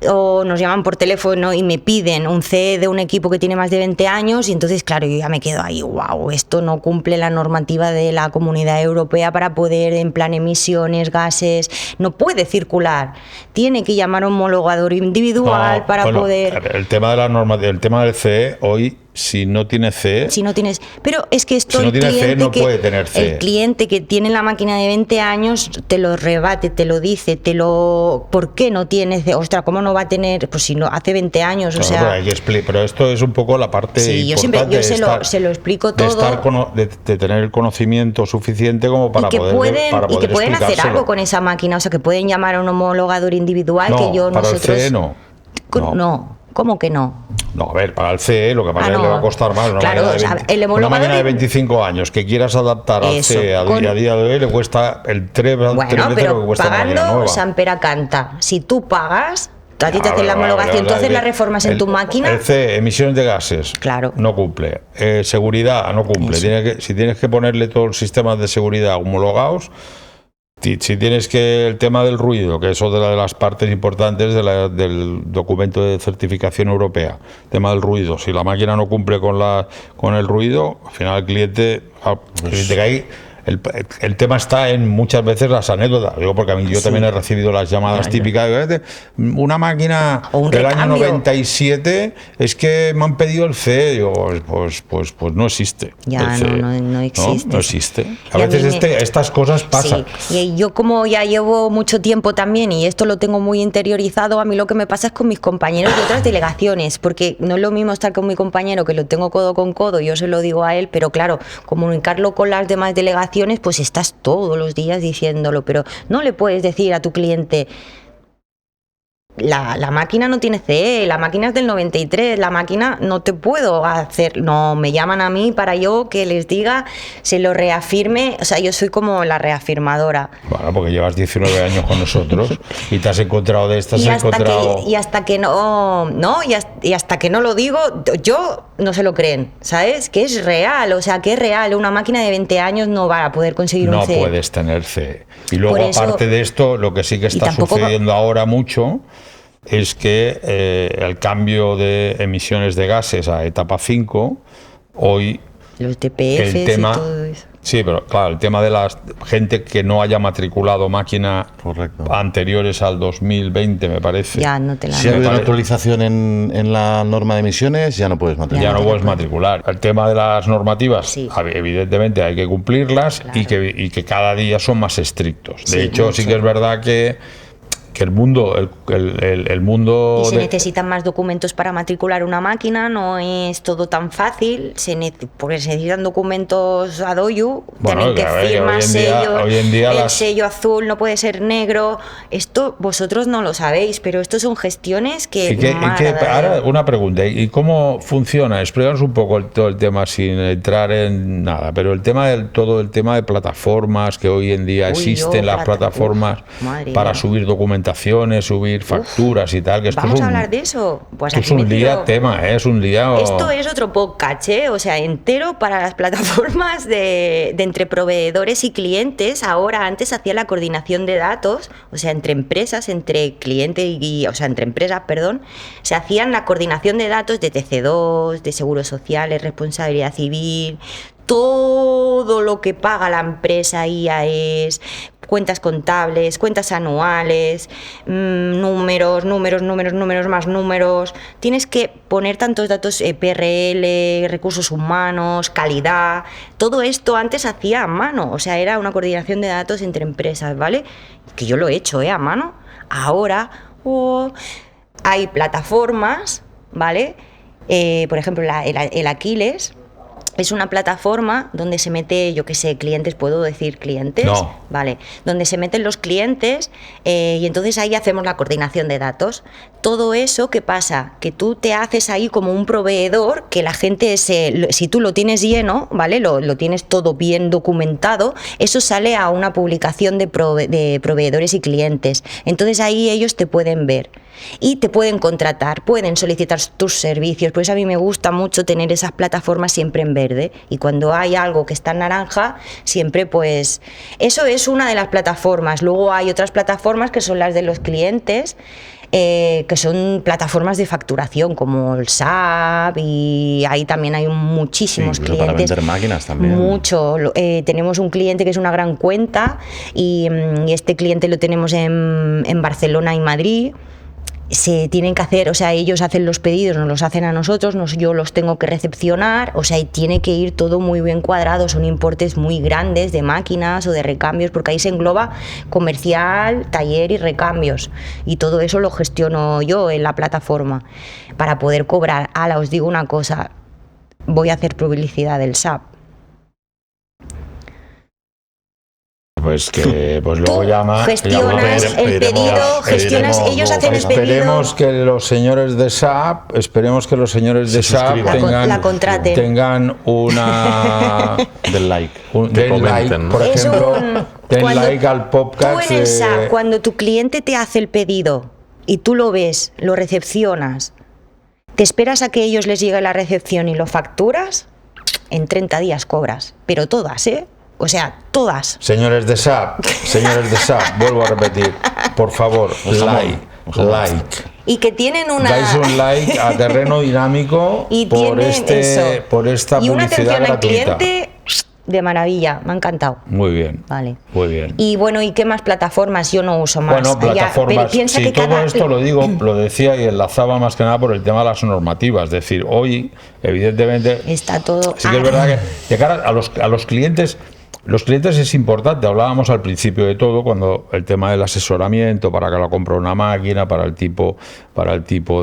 o nos llaman por teléfono y me piden un CE de un equipo que tiene más de 20 años y entonces, claro, yo ya me quedo ahí, wow, esto no cumple la normativa de la Comunidad Europea para poder, en plan emisiones, gases, no puede circular. Tiene que llamar a un homologador individual para poder... El tema de la normativa, el tema del CE, hoy, si no tiene CE... Pero es que esto... Si no tiene CE, no puede tener CE. El cliente que tiene la máquina de 20 años te lo rebate, te lo dice, ¿por qué no tiene CE? Ostras, ¿cómo no va a tener? Pues si no, hace 20 años, o sea... Pero esto es un poco la parte importante. Yo se lo explico todo. De tener el conocimiento suficiente como para poder y que pueden hacer algo con esa máquina, o sea, que pueden llamar a un homologador individual nosotros... El CE no. ¿Cómo que no? No, a ver, para el CE lo que pasa es que le va a costar más. Una máquina de 25 años que quieras adaptar al CE a día de hoy le cuesta el 3 veces lo que cuesta una máquina nueva. Pagando San Pera canta. Si tú pagas, a ti te hacen la homologación, tú haces las reformas en tu máquina. El CE, emisiones de gases, no cumple. Seguridad, no cumple. Si tienes que ponerle todos los sistemas de seguridad homologados, si tienes que el tema del ruido, que es otra de las partes importantes del documento de certificación europea, tema del ruido, si la máquina no cumple con el ruido, al final el cliente que hay el tema está en muchas veces las anécdotas. Digo, porque a mí yo también he recibido las llamadas típicas de una máquina del año 97, es que me han pedido el CE. Digo, pues no existe. Ya, no existe. No existe. A veces estas cosas pasan. Sí. Y yo, como ya llevo mucho tiempo también, y esto lo tengo muy interiorizado, a mí lo que me pasa es con mis compañeros de otras delegaciones, porque no es lo mismo estar con mi compañero, que lo tengo codo con codo, yo se lo digo a él, pero claro, comunicarlo con las demás delegaciones, pues estás todos los días diciéndolo, pero no le puedes decir a tu cliente: la máquina no tiene CE, la máquina es del 93, la máquina no te puedo hacer. No, me llaman a mí para yo que les diga, se lo reafirme. O sea, yo soy como la reafirmadora. Bueno, porque llevas 19 años con nosotros y te has encontrado de estas. Y hasta que no lo digo, yo no se lo creen, ¿sabes? Que es real, o sea, que es real. Una máquina de 20 años no va a poder conseguir un CE. No puedes tener CE. Y luego, aparte de esto, lo que sí que está sucediendo ahora mucho es que el cambio de emisiones de gases a etapa 5, hoy los TPFs el tema, y todo eso. Sí, pero claro, el tema de la gente que no haya matriculado máquinas anteriores al 2020, me parece. Ya no te la Si ha habido una actualización en la norma de emisiones, ya no puedes matricular. Ya no puedes matricular. El tema de las normativas, sí, evidentemente hay que cumplirlas, claro, y que cada día son más estrictos. De hecho, mucho. Sí que es verdad que el mundo y se necesitan más documentos para matricular una máquina, no es todo tan fácil, porque se necesitan documentos ad hoc, tienen que firmar sellos, el sello azul no puede ser negro. Esto vosotros no lo sabéis, pero esto son gestiones que ahora una pregunta, ¿y cómo funciona? Explícanos un poco todo el tema sin entrar en nada, pero el tema de plataformas que hoy en día existen, las plataformas para subir documentación, subir facturas y tal, que esto vamos a hablar de eso. Pues es un día tema, es un día. Esto es otro podcast, o sea, entero para las plataformas de entre proveedores y clientes. Ahora, antes hacía la coordinación de datos, o sea, entre empresas, entre cliente entre empresas, perdón, se hacían la coordinación de datos de TC2, de seguros sociales, responsabilidad civil, todo lo que paga la empresa, IAES, cuentas contables, cuentas anuales, números más números. Tienes que poner tantos datos, PRL, recursos humanos, calidad. Todo esto antes hacía a mano, o sea, era una coordinación de datos entre empresas, ¿vale? Que yo lo he hecho, a mano. Ahora hay plataformas, ¿vale? Por ejemplo, el Aquiles es una plataforma donde se mete, yo qué sé, clientes, ¿puedo decir clientes? No. Vale, donde se meten los clientes y entonces ahí hacemos la coordinación de datos. Todo eso, ¿qué pasa? Que tú te haces ahí como un proveedor, que la gente, si tú lo tienes lleno, ¿vale? Lo tienes todo bien documentado, eso sale a una publicación de proveedores y clientes. Entonces ahí ellos te pueden ver y te pueden contratar, pueden solicitar tus servicios. Por eso a mí me gusta mucho tener esas plataformas siempre en verde, y cuando hay algo que está en naranja, siempre pues eso es una de las plataformas. Luego hay otras plataformas que son las de los clientes, que son plataformas de facturación como el SAP, y ahí también hay muchísimos clientes. Para vender máquinas también. Mucho. Tenemos un cliente que es una gran cuenta y este cliente lo tenemos en Barcelona y Madrid. Se tienen que hacer, o sea, ellos hacen los pedidos, nos los hacen a nosotros, yo los tengo que recepcionar, o sea, y tiene que ir todo muy bien cuadrado, son importes muy grandes de máquinas o de recambios, porque ahí se engloba comercial, taller y recambios, y todo eso lo gestiono yo en la plataforma para poder cobrar. Os digo una cosa, voy a hacer publicidad del SAP. Pues luego llama. Gestionas el pedido, ellos hacen el pedido. Esperemos que los señores de SAP, tengan una del like. Por ejemplo, den like al podcast. Tú en el SAP, cuando tu cliente te hace el pedido y tú lo ves, lo recepcionas, te esperas a que ellos les llegue la recepción y lo facturas, en 30 días cobras. Pero todas, O sea, todas. Señores de SAP, vuelvo a repetir, por favor, like. Y que tienen dais un like a Terreno Dinámico y por esta y publicidad una atención gratuita. Al cliente De maravilla, me ha encantado. Muy bien. Vale. Muy bien. Y bueno, ¿y qué más plataformas? Yo no uso más. Bueno, plataformas. Pero piensa Sí, que todo cada... esto lo decía y enlazaba más que nada por el tema de las normativas. Es decir, hoy, evidentemente, Está todo... sí que es verdad que de cara a los clientes es importante. Hablábamos al principio de todo, cuando el tema del asesoramiento para que la compre una máquina, para el tipo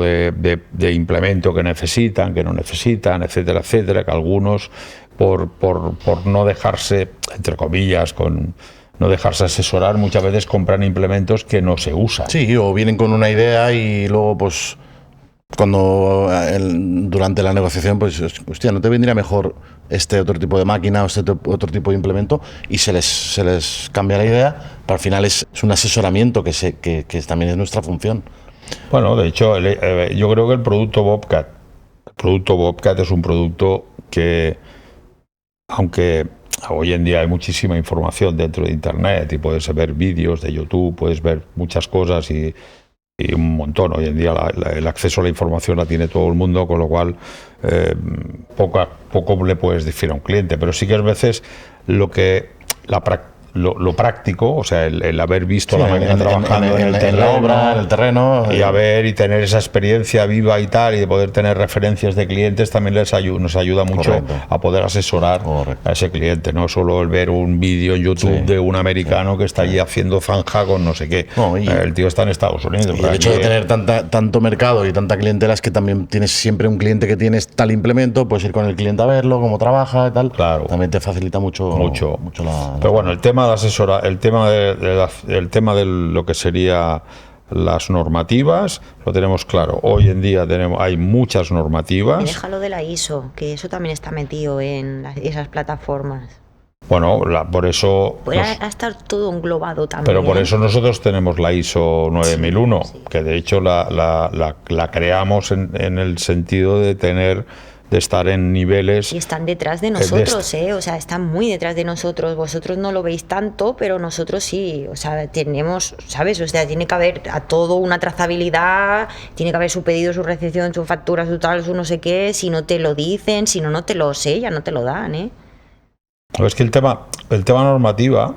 de implemento que necesitan, que no necesitan, etcétera, etcétera, que algunos por no dejarse, entre comillas, no dejarse asesorar, muchas veces compran implementos que no se usan. Sí, o vienen con una idea y luego, pues, durante la negociación, pues, hostia, ¿no te vendría mejor este otro tipo de máquina o este otro tipo de implemento? Y se les cambia la idea, pero al final es un asesoramiento que también es nuestra función. Bueno, de hecho, yo creo que el producto Bobcat es un producto que, aunque hoy en día hay muchísima información dentro de Internet y puedes ver vídeos de YouTube, puedes ver muchas cosas y un montón. Hoy en día el acceso a la información la tiene todo el mundo, con lo cual poco le puedes decir a un cliente, pero sí que a veces lo práctico, o sea, el haber visto la máquina trabajando en la obra, en el terreno, y tener esa experiencia viva y tal, y de poder tener referencias de clientes, también nos ayuda mucho. Correcto. A poder asesorar. Correcto. A ese cliente, no solo el ver un vídeo en YouTube de un americano que está allí haciendo zanja con no sé qué. No, el tío está en Estados Unidos. Y el hecho de tener tanto mercado y tanta clientela es que también tienes siempre un cliente que tienes tal implemento, puedes ir con el cliente a verlo, cómo trabaja y tal. Claro. También te facilita mucho Pero bueno, el tema de asesora, el tema de lo que sería las normativas, lo tenemos claro. Hoy en día hay muchas normativas. Y déjalo de la ISO, que eso también está metido en esas plataformas. Bueno, por eso... Puede estar todo englobado también. Pero por eso nosotros tenemos la ISO 9001, que de hecho la creamos en el sentido de estar en niveles... Y están detrás de nosotros, o sea, están muy detrás de nosotros. Vosotros no lo veis tanto, pero nosotros sí. O sea, tenemos, ¿sabes? O sea, tiene que haber a todo una trazabilidad, tiene que haber su pedido, su recepción, su factura, su tal, su no sé qué. Si no te lo dicen, si no te lo sellan, no te lo dan, ¿eh? Es que el tema normativa,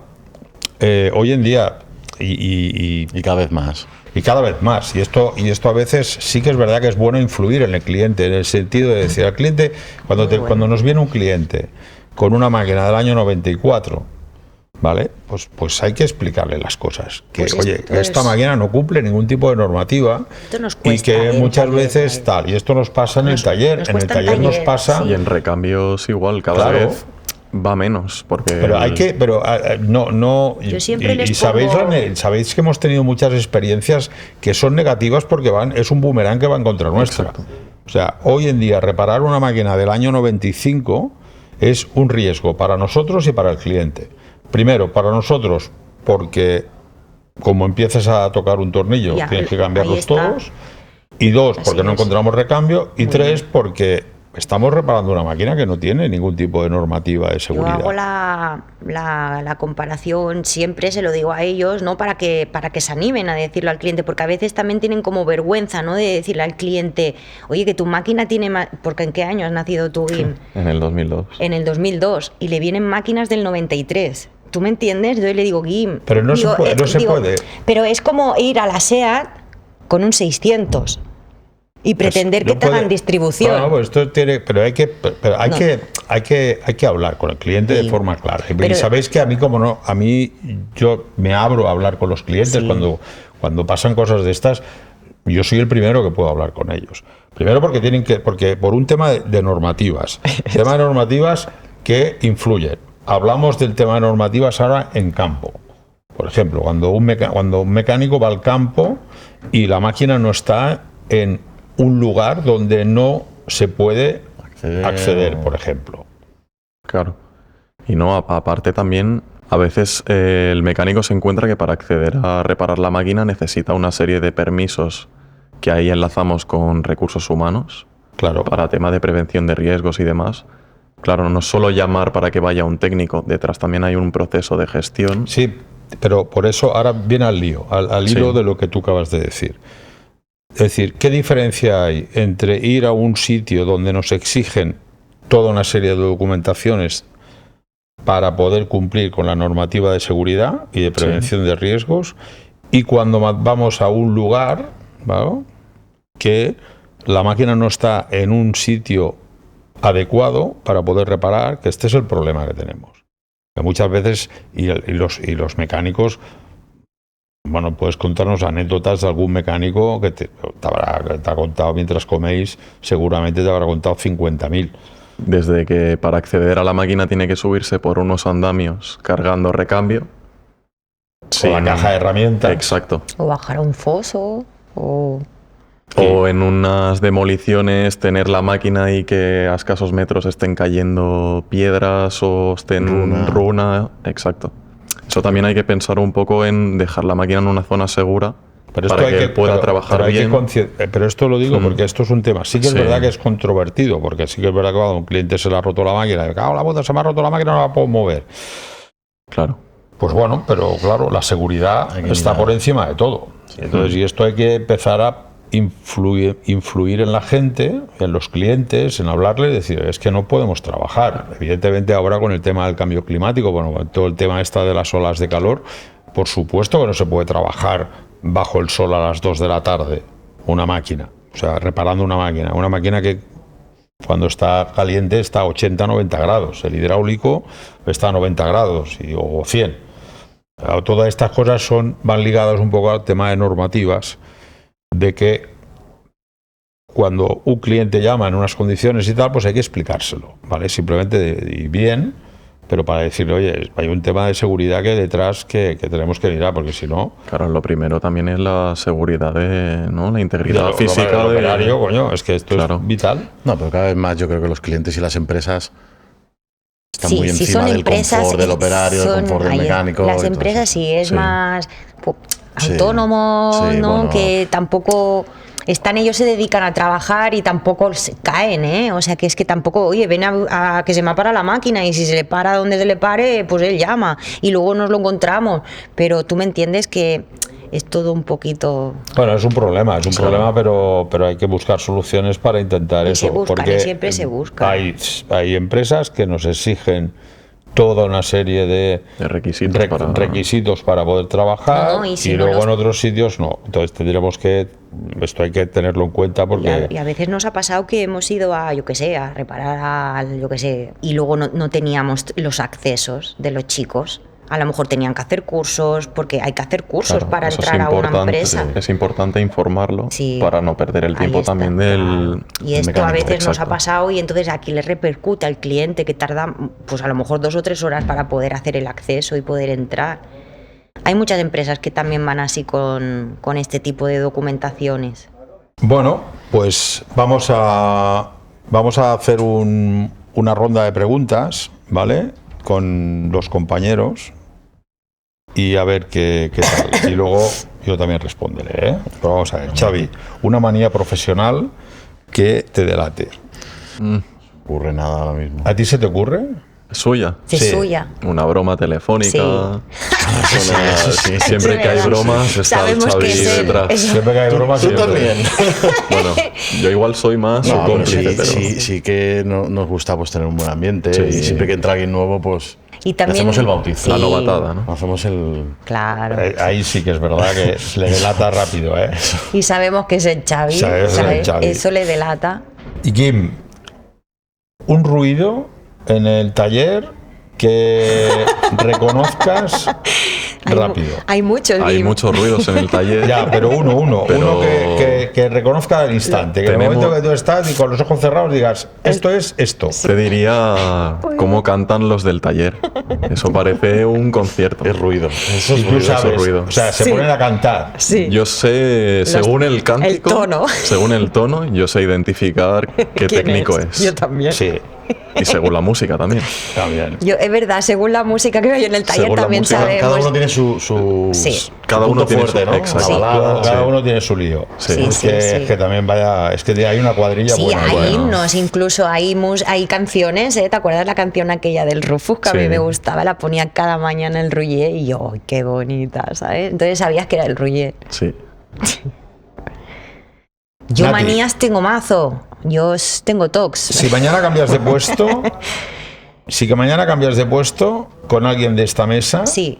hoy en día... Y cada vez más. Y cada vez más. Y esto a veces sí que es verdad que es bueno influir en el cliente, en el sentido de decir al cliente, cuando nos viene un cliente con una máquina del año 94, ¿vale? Pues hay que explicarle las cosas. Que, pues oye, esta máquina no cumple ningún tipo de normativa y que muchas veces tal. Y esto nos pasa en el taller. En el taller nos pasa... Y en recambios igual, cada vez... va menos, porque... No, yo siempre les sabéis que hemos tenido muchas experiencias que son negativas porque es un boomerang que va en contra nuestra. Exacto. O sea, hoy en día reparar una máquina del año 95 es un riesgo para nosotros y para el cliente. Primero, para nosotros, porque como empieces a tocar un tornillo, tienes que cambiarlos todos. Y dos, porque no encontramos recambio. Y tres, porque... estamos reparando una máquina que no tiene ningún tipo de normativa de seguridad. Yo hago la comparación, siempre se lo digo a ellos, ¿no? Para que se animen a decirlo al cliente, porque a veces también tienen como vergüenza, ¿no? De decirle al cliente, oye, que tu máquina tiene porque ¿en qué año has nacido tú, Guim? En el 2002. En el 2002, y le vienen máquinas del 93. ¿Tú me entiendes? Yo le digo, Guim. Pero no se puede. Pero es como ir a la SEAT con un 600. Y pretender que te hagan distribución. No, pues esto tiene, pero hay que hablar con el cliente de forma clara. Y sabéis que a mí yo me abro a hablar con los clientes cuando pasan cosas de estas. Yo soy el primero que puedo hablar con ellos. Primero porque por un tema de normativas, tema de normativas que influyen. Hablamos del tema de normativas ahora en campo. Por ejemplo, cuando un mecánico va al campo y la máquina no está en un lugar donde no se puede acceder, por ejemplo. Claro. Y no, aparte también, a veces el mecánico se encuentra que para acceder a reparar la máquina necesita una serie de permisos que ahí enlazamos con recursos humanos. Claro. Para tema de prevención de riesgos y demás. Claro, no solo llamar para que vaya un técnico, detrás también hay un proceso de gestión. Sí, pero por eso ahora viene al lío, al hilo de lo que tú acabas de decir. Es decir, ¿qué diferencia hay entre ir a un sitio donde nos exigen toda una serie de documentaciones para poder cumplir con la normativa de seguridad y de prevención de riesgos, y cuando vamos a un lugar, ¿vale?, que la máquina no está en un sitio adecuado para poder reparar, que este es el problema que tenemos. Que muchas veces, y los mecánicos, bueno, puedes contarnos anécdotas de algún mecánico que te ha contado mientras coméis, seguramente te habrá contado 50.000. Desde que para acceder a la máquina tiene que subirse por unos andamios cargando recambio. Con la caja de herramientas. Exacto. O bajar a un foso, o... O en unas demoliciones tener la máquina y que a escasos metros estén cayendo piedras o estén runa. Exacto. Eso también hay que pensar un poco en dejar la máquina en una zona segura para que él pueda trabajar bien. Pero esto lo digo porque esto es un tema. Sí que es verdad que es controvertido, porque sí que es verdad que cuando un cliente se le ha roto la máquina, me cago en la puta, se me ha roto la máquina, no la puedo mover. Claro. Pues bueno, pero claro, la seguridad está por encima de todo. Entonces, y esto hay que empezar a influir en la gente, en los clientes, en hablarle y decir, es que no podemos trabajar. Evidentemente ahora con el tema del cambio climático, bueno, con todo el tema de las olas de calor, por supuesto que no se puede trabajar bajo el sol a las 2 de la tarde, una máquina, o sea, reparando una máquina que cuando está caliente está a 80, 90 grados, el hidráulico está a 90 grados o 100. Todas estas cosas van ligadas un poco al tema de normativas, de que cuando un cliente llama en unas condiciones y tal, pues hay que explicárselo, ¿vale? Simplemente y bien, pero para decirle, oye, hay un tema de seguridad que hay detrás que tenemos que mirar, porque si no... Claro, lo primero también es la seguridad ¿no? La integridad física del operario, coño, es que esto es vital. No, pero cada vez más yo creo que los clientes y las empresas están sí, muy si encima son del empresas, confort del operario, del confort del mecánico. Las empresas sí es más autónomos, sí, ¿no? Bueno, que tampoco... ellos se dedican a trabajar y tampoco se caen, ¿eh? O sea, que es que tampoco, oye, ven a que se me para la máquina y si se le para donde se le pare, pues él llama y luego nos lo encontramos. Pero tú me entiendes que es todo un poquito... Bueno, es un problema, pero hay que buscar soluciones para intentar eso. Se buscan, porque siempre se busca. Hay empresas que nos exigen toda una serie de requisitos para poder trabajar y luego en otros sitios no. Entonces esto hay que tenerlo en cuenta porque... Y a veces nos ha pasado que hemos ido a reparar y luego no teníamos los accesos de los chicos. A lo mejor tenían que hacer cursos, porque hay que hacer cursos para entrar a una empresa. Es importante informarlo para no perder el tiempo también del Y esto mecánico. a veces nos ha pasado y entonces aquí le repercute al cliente que tarda pues a lo mejor 2 o 3 horas para poder hacer el acceso y poder entrar. Hay muchas empresas que también van así con este tipo de documentaciones. Bueno, pues vamos a hacer una ronda de preguntas, ¿vale?, con los compañeros y a ver qué tal. Y luego yo también responderé, ¿eh? Pero vamos a ver, Xavi, una manía profesional que te delate. Ocurre nada ahora mismo. ¿A ti se te ocurre? ¿Suya? Sí, suya. Una broma telefónica. Sí. Siempre que hay bromas está el Xavi detrás. Siempre que hay bromas, tú también. Bueno, yo igual soy más su cómplice, pero... Sí que nos gusta pues tener un buen ambiente y siempre que entra alguien nuevo pues y también, hacemos el bautizo. La novatada, ¿no? Hacemos el... Claro. Ahí sí que es verdad que le delata rápido, ¿eh? Y sabemos que es el Xavi, ¿sabes? Eso le delata. Y Kim, un ruido en el taller que reconozcas rápido. Hay muchos ruidos en el taller. Ya, pero uno que reconozca al instante, que en el momento que tú estás y con los ojos cerrados digas, esto es esto. Te diría cómo cantan los del taller. Eso parece un concierto. Es ruido. Eso es ruido. O sea, se ponen a cantar. Sí. Yo sé, según el cántico, tono. Según el tono, yo sé identificar qué técnico es. Yo también. Sí. Y según la música también. Es verdad, según la música que hay en el taller también sabemos. Cada uno tiene su cada uno tiene fuerte, ¿no? Exacto. Sí. Cada uno tiene su lío. Sí. Es que también es que hay una cuadrilla buena. Sí, hay himnos, incluso hay canciones, ¿eh? ¿Te acuerdas la canción aquella del Rufus que a mí me gustaba? La ponía cada mañana el Ruller y yo, ¡ay, qué bonita!, ¿sabes? Entonces sabías que era el Ruller. Sí. Yo Nati, manías tengo mazo. Yo tengo tocs. Si mañana cambias de puesto, Si que mañana cambias de puesto con alguien de esta mesa, Sí.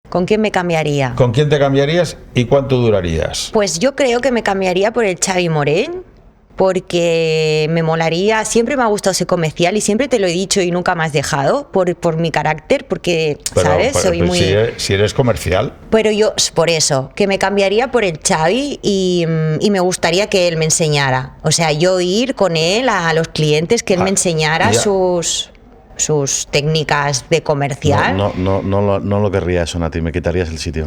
¿Con quién me cambiaría? ¿con quién te cambiarías y cuánto durarías? Pues yo creo que me cambiaría por el Xavi Morén, porque me molaría, siempre me ha gustado ser comercial y siempre te lo he dicho y nunca me has dejado por mi carácter, porque, ¿sabes? Soy muy... Si eres comercial, Pero yo, por eso, que me cambiaría por el Xavi y me gustaría que él me enseñara. O sea, yo ir con él a los clientes, que él me enseñara ya. sus técnicas de comercial. No lo querría eso, Nati, me quitarías el sitio.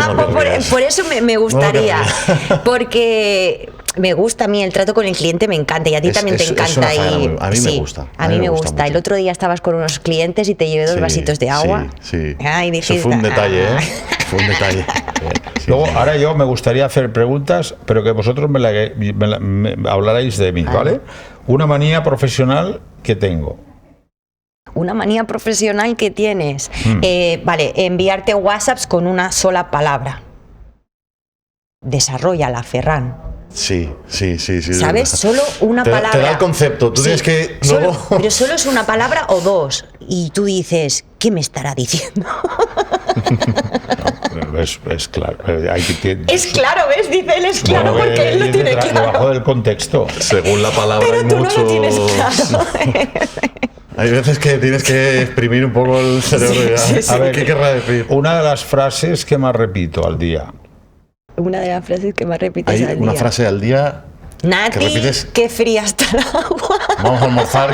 No lo por, querría eso. por eso me gustaría, querría. porque me gusta a mí, el trato con el cliente me encanta y a ti también te Es encanta. una faena Y, a mí me gusta. A mí me gusta. mucho. El otro día estabas con unos clientes y te llevé 2 vasitos de agua. Sí. Ay, Eso dijiste, fue un detalle, ah. Fue un detalle. Sí, luego sí. ahora yo me gustaría hacer preguntas, pero que vosotros me hablaréis de mí, ¿vale? Una manía profesional que tengo. Una manía profesional que tienes. Vale, enviarte WhatsApps con una sola palabra. Desarróllala, Ferran. Sí. es ¿Sabes? verdad. Solo una Te palabra. da el concepto, tú tienes que Solo- luego... pero solo es una palabra o 2. Y tú dices, ¿qué me estará diciendo? Es claro. Es claro, ¿ves? Dice él, es claro, Bueno, porque él lo tiene debajo claro. del contexto. Según la palabra Pero hay tú no muchos... lo tienes claro. Hay veces que tienes que exprimir un poco el cerebro ya. sí. A ver, ¿Qué querrá decir? una de las frases que más repito al día. Una de las frases que más repites Hay al una día. frase al día. Nati, que repites. qué fría está el agua. Vamos a almorzar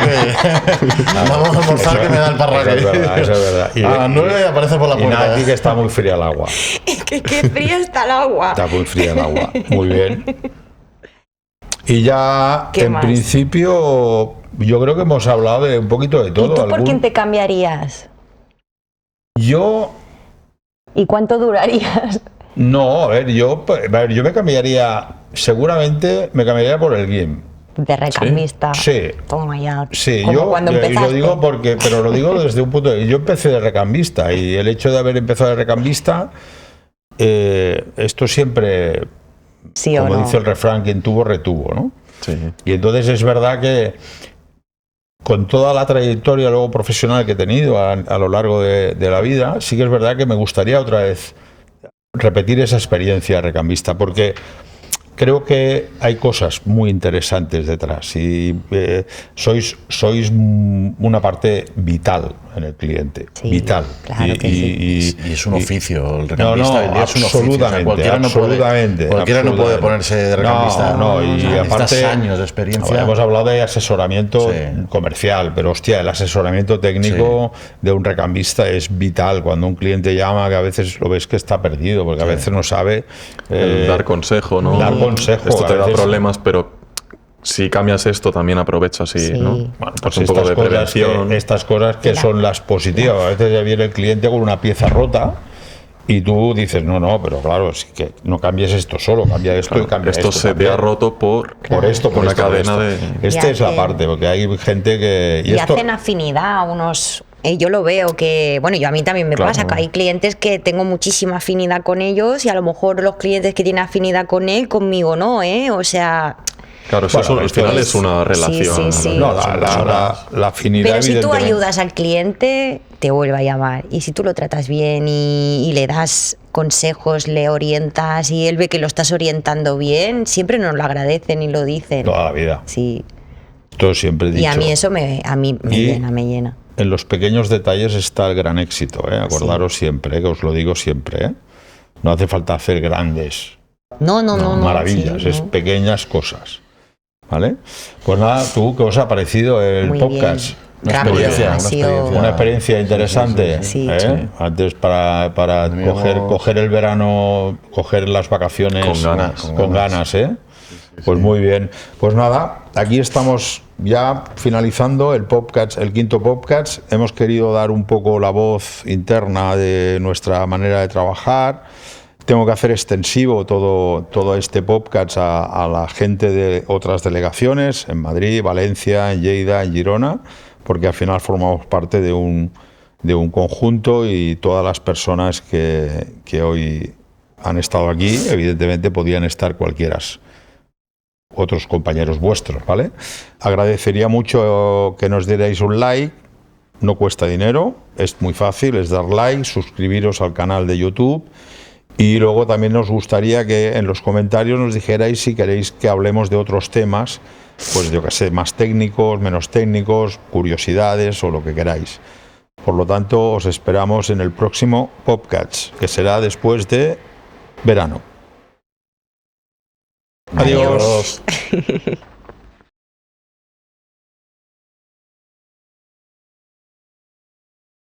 que me da el parraque. Eso es verdad, eso es verdad. Y- A las 9 aparece por la Y puerta. Nati, que está muy fría el agua. Qué fría está el agua. Está muy fría el agua. Muy bien. Y ya, ¿Qué en más? principio, yo creo que hemos hablado de un poquito de ¿Y todo. tú por quién te cambiarías? Yo, ¿Y cuánto durarías? no, a ver, yo me cambiaría, seguramente me cambiaría por el GIM. De recambista. Sí. Toma ya. Sí, Como yo cuando lo empezaste. digo pero lo digo desde un punto de vista. Yo empecé de recambista y el hecho de haber empezado de recambista, esto siempre, Sí o como no. dice el refrán, quien tuvo, retuvo, ¿no? Sí. Y entonces es verdad que con toda la trayectoria luego profesional que he tenido a lo largo de la vida, sí que es verdad que me gustaría otra vez repetir esa experiencia recambista, porque creo que hay cosas muy interesantes detrás y sois una parte vital en el cliente, Sí, vital. claro que sí. Y es un oficio, el No, recambista hoy en día es un oficio. O sea, absolutamente. cualquiera no puede ponerse de recambista. No, y O sea, aparte necesitas años de experiencia. Hemos hablado de asesoramiento Sí. comercial, pero hostia, el asesoramiento técnico de un recambista es vital. Cuando un cliente llama, que a veces lo ves que está perdido, porque a veces no sabe El dar consejo, ¿no? dar consejo, Esto a te da veces- problemas, pero si cambias esto también aprovechas y, Sí. ¿no? Bueno, Haz pues un poco de prevención. estas cosas que Mira. son las positivas. A veces ya viene el cliente con una pieza rota y tú dices, no, pero claro, sí que no cambies esto solo, cambia esto y Claro, cambia esto esto. se te cambia ha roto por esto, por una esto, cadena por de... esto. Esta Y es la hacen- parte, porque hay gente que... Y esto, hacen afinidad unos... yo lo veo que, bueno, yo a mí también me Claro. pasa que hay clientes que tengo muchísima afinidad con ellos y a lo mejor los clientes que tienen afinidad con él, conmigo no, ¿eh? O sea, Claro, eso Bueno, al esto final es- es una relación. sí, sí. no, Son la personas. afinidad, pero si tú evidentemente. ayudas al cliente, te vuelve a llamar. Y si tú lo tratas bien y le das consejos, le orientas y él ve que lo estás orientando bien, siempre nos lo agradecen y lo dicen. Toda la vida. Sí. Todo siempre he dicho. Y a mí eso me Y- llena, me llena. En los pequeños detalles está el gran éxito, ¿eh? Acordaros siempre, que os lo digo siempre, ¿eh? No hace falta hacer grandes No. maravillas, sí, es no. pequeñas cosas. ¿Vale? Pues nada, ¿tú qué os ha parecido el Muy podcast? bien. Una Rápido, experiencia, ha una sido- experiencia. Una experiencia interesante. sí. ¿eh? Sí. Antes para Teníamos- coger el verano, coger las vacaciones Con ganas. con ganas, ¿eh? Pues muy bien. Pues nada, aquí estamos ya finalizando el podcast, el quinto podcast. Hemos querido dar un poco la voz interna de nuestra manera de trabajar. Tengo que hacer extensivo todo este podcast a la gente de otras delegaciones, en Madrid, Valencia, en Lleida, en Girona, porque al final formamos parte de un conjunto y todas las personas que hoy han estado aquí, evidentemente podían estar cualquiera, otros compañeros vuestros, ¿vale? Agradecería mucho que nos dierais un like, no cuesta dinero, es muy fácil, es dar like, suscribiros al canal de YouTube y luego también nos gustaría que en los comentarios nos dijerais si queréis que hablemos de otros temas, pues yo que sé, más técnicos, menos técnicos, curiosidades o lo que queráis. Por lo tanto, os esperamos en el próximo podcast, que será después de verano. Adiós. Adiós.